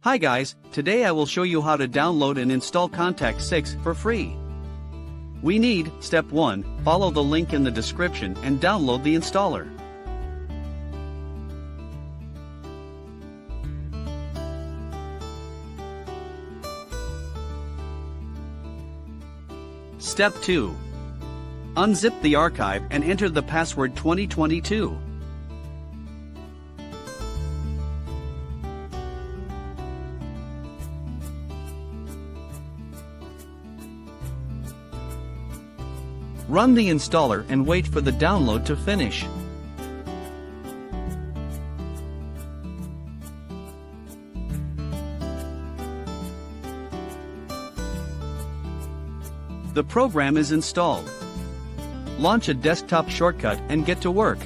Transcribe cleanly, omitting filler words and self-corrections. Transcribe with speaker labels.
Speaker 1: Hi guys, today I will show you how to download and install Kontakt 6 for free. We need, step 1, follow the link in the description and download the installer. Step 2. Unzip the archive and enter the password 2022. Run the installer and wait for the download to finish. The program is installed. Launch a desktop shortcut and get to work.